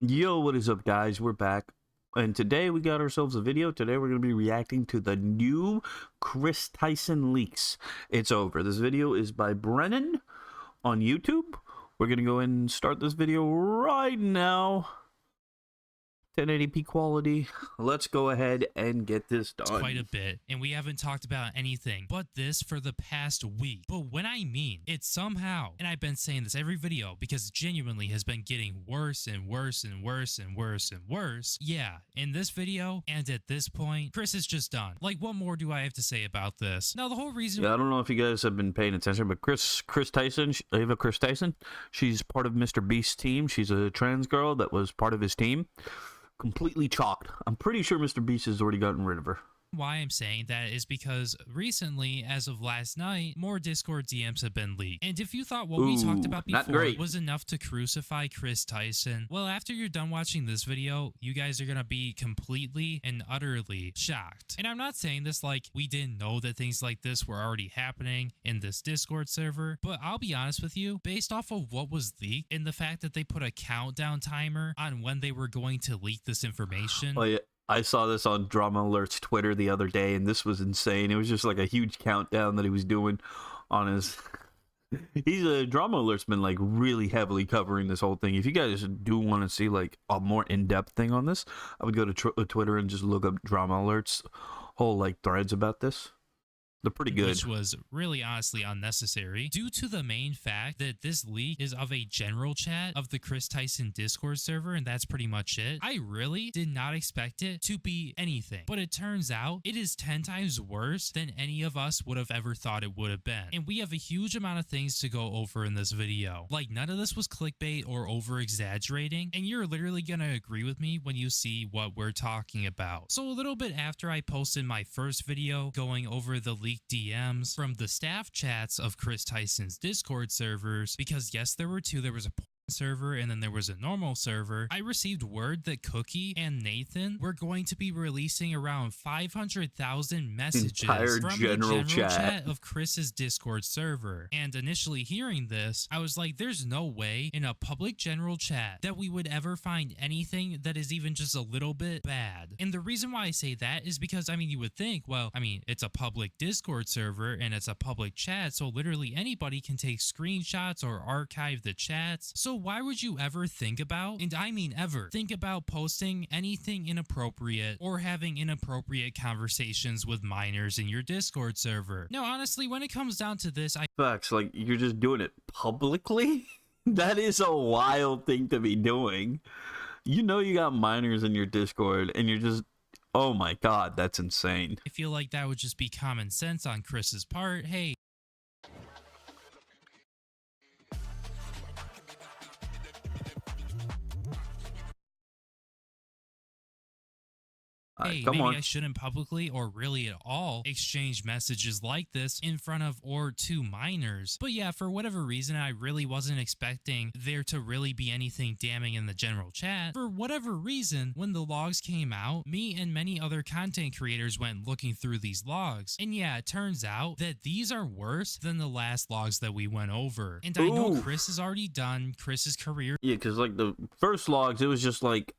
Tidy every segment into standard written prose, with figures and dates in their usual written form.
Yo, what is up, guys? We're back. And today we got ourselves a video. Today we're going to be reacting to the new Kris Tyson leaks. It's over. This video is by Brennan on YouTube. We're going to go and start this video right now. 1080p quality. Let's go ahead and get this done. It's quite a bit, and we haven't talked about anything but this for the past week. But when I mean it somehow, and I've been saying this every video because it genuinely has been getting worse and worse and worse and worse and worse. Yeah, in this video and at this point, Kris is just done. Like, what more do I have to say about this? Now, the whole reason... Yeah, I don't know if you guys have been paying attention, but Kris Tyson, Ava Kris Tyson, she's part of Mr. Beast's team. She's a trans girl that was part of his team. Completely chalked. I'm pretty sure Mr. Beast has already gotten rid of her. Why I'm saying that is because recently, as of last night, more Discord DMs have been leaked. And if you thought what we talked about before was enough to crucify Kris Tyson, well, after you're done watching this video, you guys are gonna be completely and utterly shocked. And I'm not saying this like we didn't know that things like this were already happening in this Discord server, but I'll be honest with you, based off of what was leaked and the fact that they put a countdown timer on when they were going to leak this information. Oh, yeah. I saw this on Drama Alert's Twitter the other day, and this was insane. It was just like a huge countdown that he was doing on his... Drama Alert's been like really heavily covering this whole thing. If you guys do want to see like a more in-depth thing on this, I would go to Twitter and just look up Drama Alert's whole like threads about this. They're pretty good. Which was really honestly unnecessary due to the main fact that this leak is of a general chat of the Kris Tyson Discord server, and that's pretty much it. I really did not expect it to be anything, but it turns out it is 10 times worse than any of us would have ever thought it would have been. And we have a huge amount of things to go over in this video. Like, none of this was clickbait or over exaggerating, and you're literally gonna agree with me when you see what we're talking about. So a little bit after I posted my first video going over the leak DMs from the staff chats of Kris Tyson's Discord servers, because yes, there were two. There was a server and then there was a normal server. I received word that Cookie and Nathan were going to be releasing around 500,000 messages from the general chat of Kris's Discord server. And initially hearing this, I was like, there's no way in a public general chat that we would ever find anything that is even just a little bit bad. And the reason why I say that is because, I mean, you would think, well, I mean, it's a public Discord server and it's a public chat, so literally anybody can take screenshots or archive the chats. So why would you ever think about, and I mean ever, think about posting anything inappropriate or having inappropriate conversations with minors in your Discord server? No, honestly, when it comes down to this, Facts, like, you're just doing it publicly? That is a wild thing to be doing. You know you got minors in your Discord, and you're just... Oh my god, that's insane. I feel like that would just be common sense on Kris's part. Hey, hey, maybe I shouldn't publicly or really at all exchange messages like this in front of or to minors. But yeah, for whatever reason, I really wasn't expecting there to really be anything damning in the general chat. For whatever reason, when the logs came out, me and many other content creators went looking through these logs. And yeah, it turns out that these are worse than the last logs that we went over. And I know Kris is already done. Kris's career. Yeah, because like the first logs, it was just like...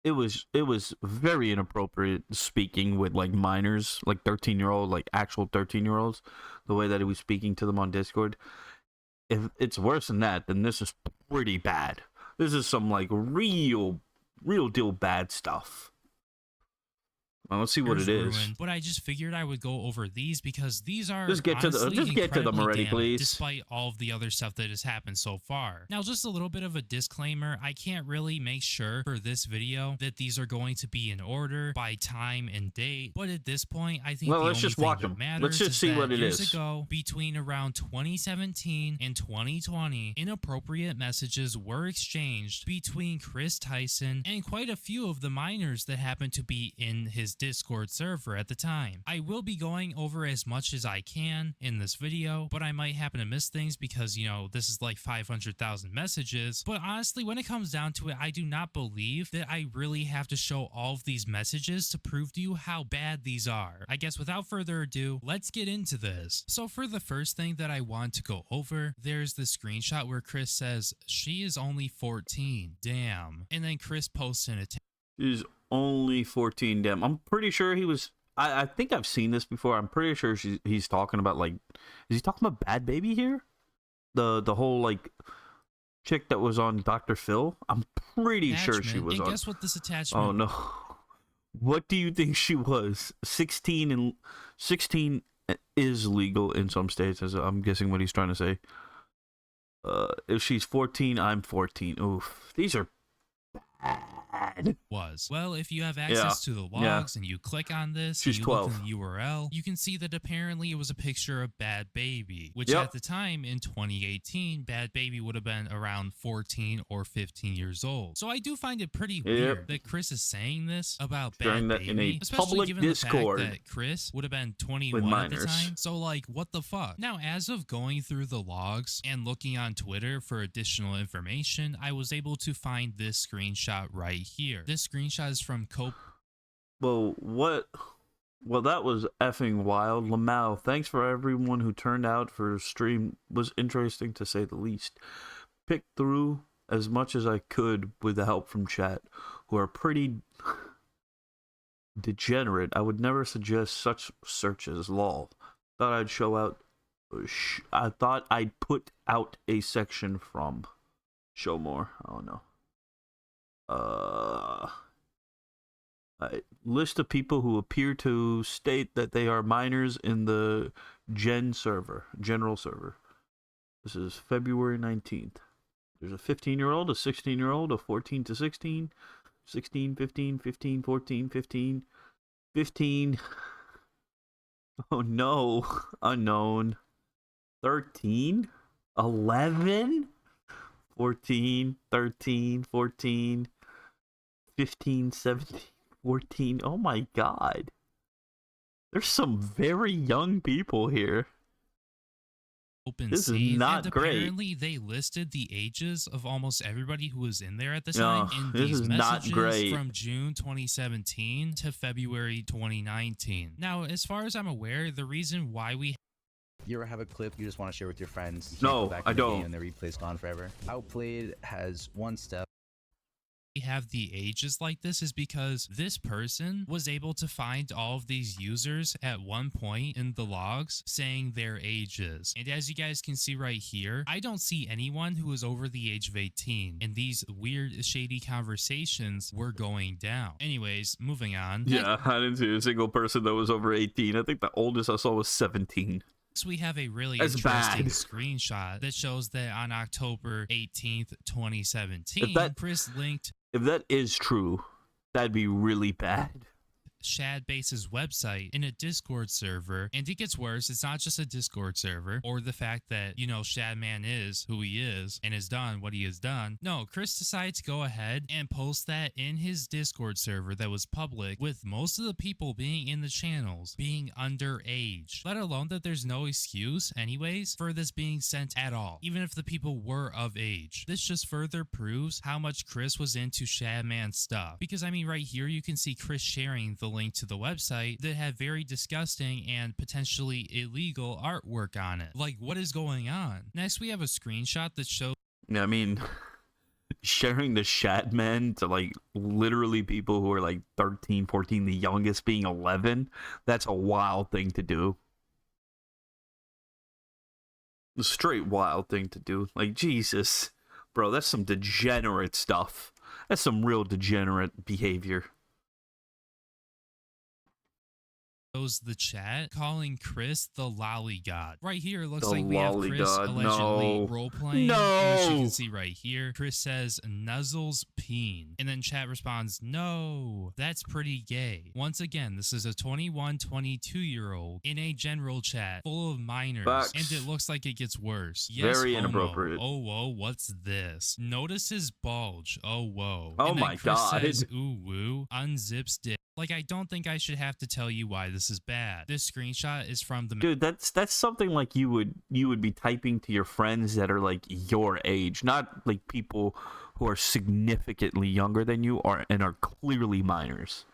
It was very inappropriate speaking with like minors, like 13-year-old, like actual 13-year-olds, the way that he was speaking to them on Discord. If it's worse than that, then this is pretty bad. This is some like real deal bad stuff. Well, let's see what it is. But I just figured I would go over these because these are just get to them already, please. Despite all of the other stuff that has happened so far. Now, just a little bit of a disclaimer: I can't really make sure for this video that these are going to be in order by time and date. But at this point, I think let's just watch them. Let's just see what it is. Years ago, between around 2017 and 2020, inappropriate messages were exchanged between Kris Tyson and quite a few of the minors that happened to be in his his Discord server at the time. I will be going over as much as I can in this video, but I might happen to miss things because, you know, this is like 500,000 messages. But honestly, when it comes down to it, I do not believe that I really have to show all of these messages to prove to you how bad these are. I guess without further ado, let's get into this. So for the first thing that I want to go over, there's the screenshot where Kris says, "She is only 14, damn." And then Kris posts in a She's only 14, damn. I'm pretty sure he was... I think I've seen this before. I'm pretty sure he's talking about, like... Is he talking about Bad Baby here? The whole, like, chick that was on Dr. Phil? I'm pretty sure she was and on... guess what this attachment... Oh, no. What do you think she was? 16 is legal in some states, as I'm guessing what he's trying to say. If she's 14, I'm 14. Oof. These are bad. Well, if you have access to the logs and you click on this, she's and you 12. look in the URL, you can see that apparently it was a picture of Bad Baby, which at the time in 2018, Bad Baby would have been around 14 or 15 years old. So I do find it pretty weird that Kris is saying this about Bad Baby, especially given Discord the fact that Kris would have been 21 at the time. So like, what the fuck? Now, as of going through the logs and looking on Twitter for additional information, I was able to find this screenshot right here. This screenshot is from Cope. Well, what? Well, that was effing wild. Lamau, thanks for everyone who turned out for stream. Was interesting to say the least. Picked through as much as I could with the help from chat, who are pretty degenerate. I would never suggest such searches. Lol. Thought I'd show out. I thought I'd put out a section from. Show more. Oh no. List of people who appear to state that they are minors in the general server. This is February 19th. There's a 15-year-old, a 16-year-old, a 14 to 16, 16, 15, 15, 14, 15, 15. Oh no, unknown. 13, 11, 14, 13, 14, 15, 17, 14. Oh my god. There's some very young people here. This is not great. Apparently, they listed the ages of almost everybody who was in there at the time in this these is messages not great. From June 2017 to February 2019. Now, as far as I'm aware, the reason why we... You ever have a clip you just want to share with your friends? You can't No, go back I in the don't. game and the replay's gone forever. Outplayed has one step. have the ages like this is because this person was able to find all of these users at one point in the logs saying their ages. And as you guys can see right here, I don't see anyone who is over the age of 18, and these weird shady conversations were going down. Anyways, moving on. Yeah, I didn't see a single person that was over 18. I think the oldest I saw was 17. So we have a really That's interesting bad. screenshot that shows that on October 18th, 2017, Kris linked... If that is true, that'd be really bad. Shadbase's website in a Discord server, and it gets worse. It's not just a Discord server or the fact that, you know, Shadman is who he is and has done what he has done. No, Kris decided to go ahead and post that in his Discord server that was public, with most of the people being in the channels being underage, let alone that there's no excuse anyways for this being sent at all, even if the people were of age. This just further proves how much Kris was into Shadman stuff, because I mean right here you can see Kris sharing the link to the website that had very disgusting and potentially illegal artwork on it. Like, what is going on? Next, we have a screenshot that shows... Yeah, I mean, sharing the Shadman to, like, literally people who are, like, 13, 14, the youngest being 11, that's a wild thing to do. A straight wild thing to do. Like, Jesus. Bro, that's some degenerate stuff. That's some real degenerate behavior. the chat calling Kris the lolly god. Right here, it looks The like we have Kris god. allegedly No. role-playing. No. Which you can see right here. Kris says, nuzzles peen. And then chat responds, no, that's pretty gay. Once again, this is a 21, 22-year-old in a general chat full of minors. Facts. And it looks like it gets worse. Yes, Very homo. inappropriate. Oh, whoa, what's this? Notice his bulge. Oh, whoa. Oh and then my Kris God. says, ooh, woo, unzips dick. Like, I don't think I should have to tell you why this is bad. This screenshot is from the Dude, that's something like you would be typing to your friends that are like your age, not like people who are significantly younger than you and are clearly minors.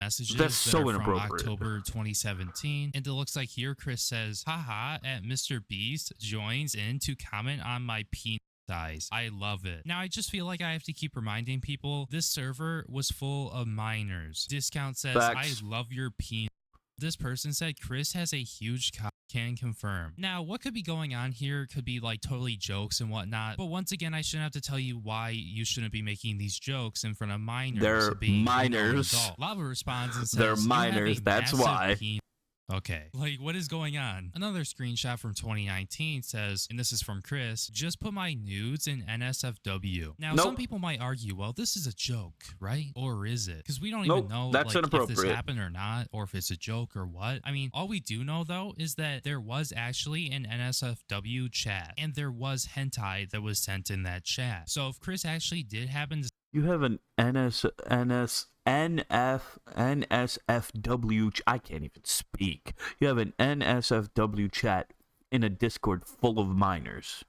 messages That's that so are from inappropriate. October 2017, and it looks like here Chris says, haha, at Mr. Beast joins in to comment on my penis size. I love it. Now, I just feel like I have to keep reminding people this server was full of minors. Discount says, Facts. I love your penis. This person said Chris has a huge cock, can confirm. Now, what could be going on here could be like totally jokes and whatnot, but once again, I shouldn't have to tell you why you shouldn't be making these jokes in front of minors. They're being minors. adult. Lava responds and says, They're "You have a minors, that's massive why." penis." Okay, like what is going on? Another screenshot from 2019 says, and this is from Chris, just put my nudes in NSFW. Now, some Nope. people might argue, well, this is a joke, right? Or is it? Because we don't Nope, even know that's like, if this inappropriate. happened or not, or if it's a joke or what. I mean, all we do know, though, is that there was actually an NSFW chat, and there was hentai that was sent in that chat. So if Chris actually did happen to You have an NSFW. I can't even speak. You have an NSFW chat in a Discord full of minors.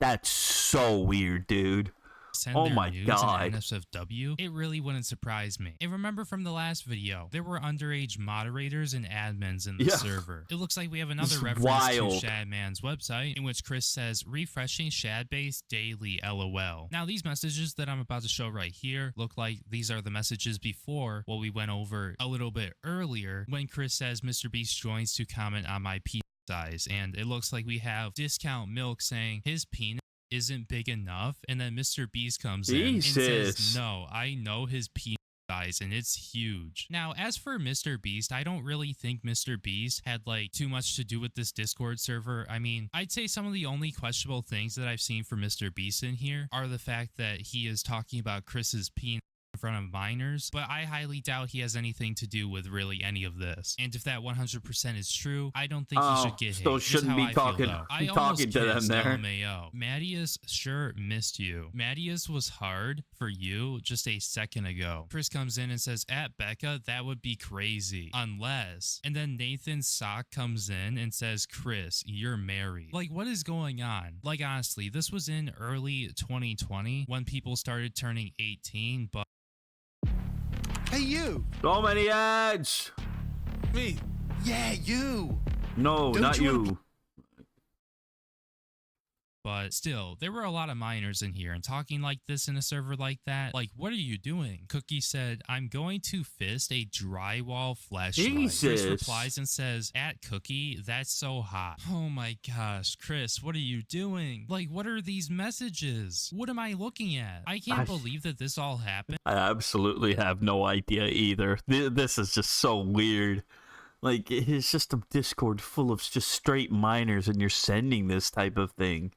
That's so weird, dude. send Oh their my nudes God. in NSFW, it really wouldn't surprise me. And remember from the last video, there were underage moderators and admins in the Yeah. server. It looks like we have another It's reference wild. to Shadman's website in which Chris says, refreshing Shadbase daily LOL. Now, these messages that I'm about to show right here look like these are the messages before what we went over a little bit earlier when Chris says Mr. Beast joins to comment on my penis size. And it looks like we have Discount Milk saying his penis isn't big enough, and then Mr. Beast comes in and Jesus. says, no, I know his penis size and it's huge. Now, as for Mr. Beast, I don't really think Mr. Beast had like too much to do with this Discord server. I mean, I'd say some of the only questionable things that I've seen for Mr. Beast in here are the fact that he is talking about Chris's penis in front of minors, but I highly doubt he has anything to do with really any of this. And if that 100% is true, I don't think he should get hate. So Here's shouldn't how be I feel, talking though. I talking almost to them kissed there. LMAO. Mattias sure missed you. Mattias was hard for you just a second ago. Chris comes in and says, at Becca, that would be crazy. Unless. And then Nathan Sock comes in and says, Chris, you're married. Like, what is going on? Like, honestly, this was in early 2020 when people started turning 18, but Hey, you! So many ads. Me! Yeah, you! No, Don't not you wanna you. But still, there were a lot of minors in here, and talking like this in a server like that, like, what are you doing? Cookie said, I'm going to fist a drywall flashlight. Chris Jesus. replies and says, at Cookie, that's so hot. Oh my gosh, Chris, what are you doing? Like, what are these messages? What am I looking at? I can't believe that this all happened. I absolutely have no idea either. This is just so weird. Like, it's just a Discord full of just straight minors, and you're sending this type of thing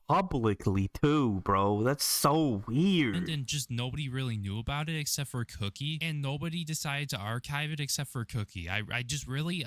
publicly too, bro. That's so weird. And just nobody really knew about it except for Cookie, and nobody decided to archive it except for Cookie. I just really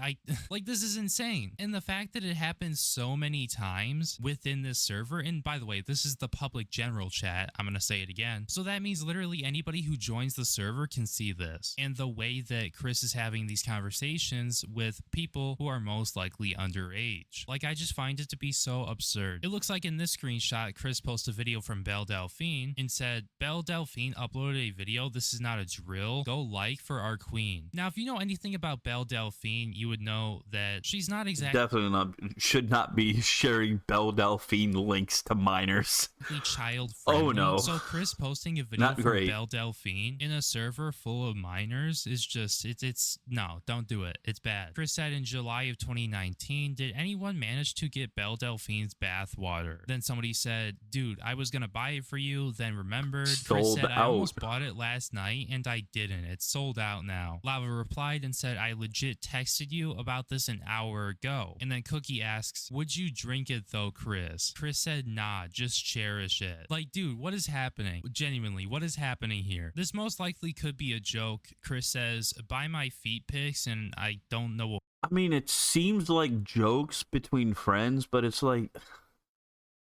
like, this is insane. And the fact that it happens so many times within this server, and by the way, this is the public general chat, I'm gonna say it again, so that means literally anybody who joins the server can see this. And the way that Chris is having these conversations with people who are most likely underage, like, I just find it to be so absurd. It looks like in this screenshot, Chris posted a video from Belle Delphine and said, Belle Delphine uploaded a video. This is not a drill. Go like for our queen. Now, if you know anything about Belle Delphine, you would know that she's not exactly Definitely not. Should not be sharing Belle Delphine links to minors. child friendly. Oh, no. So Chris posting a video Not from great. Belle Delphine in a server full of minors is just, it's no, don't do it. It's bad. Chris said in July of 2019, did anyone manage to get Belle Delphine's bath water? Then somebody said, dude, I was gonna buy it for you, then remembered. Chris Sold said, I out. almost bought it last night and I didn't. It's sold out now. Lava replied and said, I legit texted you about this an hour ago. And then Cookie asks, would you drink it though, Chris? Chris said, nah, just cherish it. Like, dude, what is happening? Genuinely, what is happening here? This most likely could be a joke. Chris says, buy my feet pics, and I don't know what. I mean, it seems like jokes between friends, but it's like,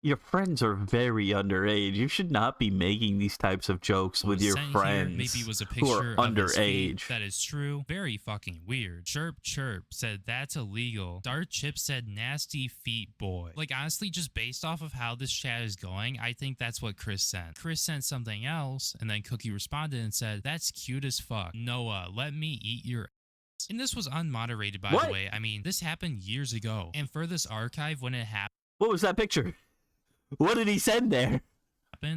your friends are very underage. You should not be making these types of jokes with your sent friends here maybe was a who are picture of his feet. underage. That is true. Very fucking weird. Chirp Chirp said that's illegal. Dart Chip said nasty feet boy. Like honestly, just based off of how this chat is going, I think that's what Chris sent. Chris sent something else, and then Cookie responded and said, that's cute as fuck. Noah, let me eat your. And this was unmoderated, by the way. I mean, this happened years ago. And for this archive, when it happened, What was that picture? What did he send there?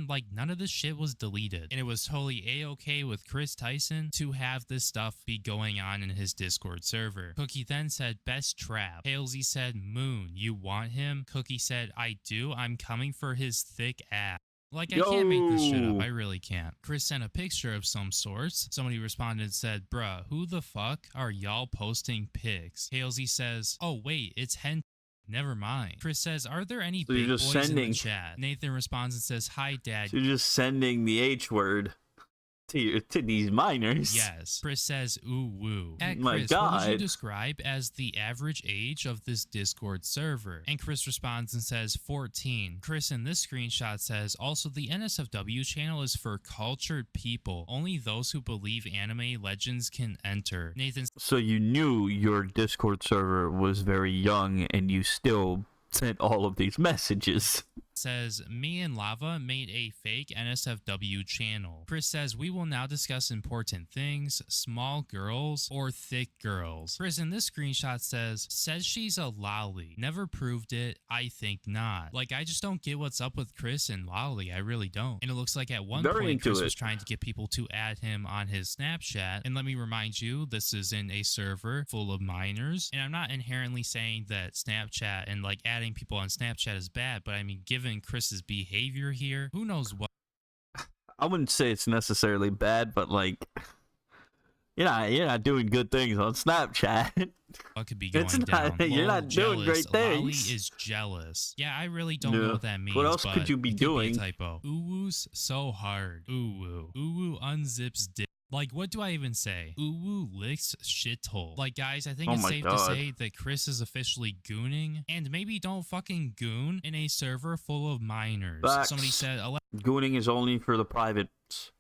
like none of this shit was deleted, and it was totally a-okay with Kris Tyson to have this stuff be going on in his Discord server. Cookie then said best trap. Halesy said Moon, you want him? Cookie said I do, I'm coming for his thick ass. Like, I can't make this shit up. I really can't. Chris sent a picture of some sorts. Somebody responded and said, bruh, who the fuck are y'all posting pics? Halesy says, oh wait, it's Hen. Never mind. Chris says, are there any big boys in the chat? Nathan responds and says, hi, dad. So you're just sending the H word to these minors. Yes. Chris says, ooh, woo. At My Chris, God. what would you describe as the average age of this Discord server? And Chris responds and says, 14. Chris in this screenshot says, also the NSFW channel is for cultured people. Only those who believe anime legends can enter. Nathan So you knew your Discord server was very young and you still sent all of these messages. says, me and Lava made a fake NSFW channel. Chris says, we will now discuss important things, small girls or thick girls. Chris in this screenshot says she's a lolly. Never proved it. I think not. Like, I just don't get what's up with Chris and lolly. I really don't. And it looks like at one point Chris was trying to get people to add him on his Snapchat. And let me remind you, this is in a server full of minors. And I'm not inherently saying that Snapchat and like adding people on Snapchat is bad, but I mean, given Chris's behavior here, who knows what. I wouldn't say it's necessarily bad, but like, you're not doing good things on Snapchat. What could be going down? You're not doing great things. Lolly is jealous. Yeah, I really don't know what that means. What else could you be doing? Typo. Uwoo's so hard. Uwoo. Uwoo unzips dick. Like, what do I even say? Uwoo licks shithole. Like, guys, I think it's safe to say that Chris is officially gooning, and maybe don't fucking goon in a server full of minors. Facts. Somebody said, gooning is only for the privates.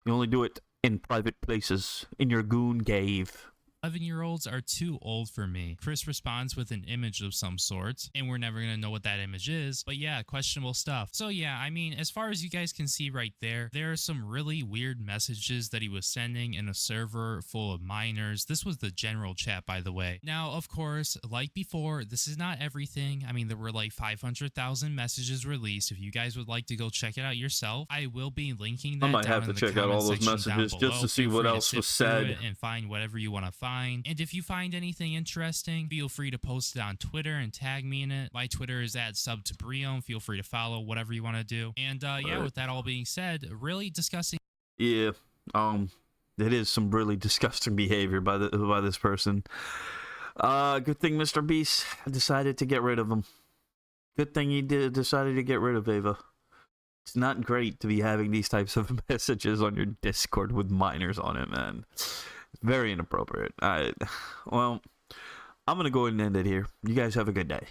You only do it in private places, in your goon cave. 11-year-olds are too old for me. Chris responds with an image of some sort, and we're never going to know what that image is, but yeah, questionable stuff. So yeah, I mean, as far as you guys can see right there, there are some really weird messages that he was sending in a server full of minors. This was the general chat, by the way. Now, of course, like before, this is not everything. I mean, there were like 500,000 messages released. If you guys would like to go check it out yourself, I will be linking that I might down have to in the check out all those messages just to see what else was said and find whatever you want to find. And if you find anything interesting, feel free to post it on Twitter and tag me in it. My Twitter is at @subtobrion. Feel free to follow, whatever you want to do. And yeah, with that all being said, really discussing. Yeah, it is some really disgusting behavior by this person. Good thing Mr. Beast decided to get rid of him. Good thing he decided to get rid of Ava. It's not great to be having these types of messages on your Discord with minors on it, man. Very inappropriate. Well, I'm going to go ahead and end it here. You guys have a good day.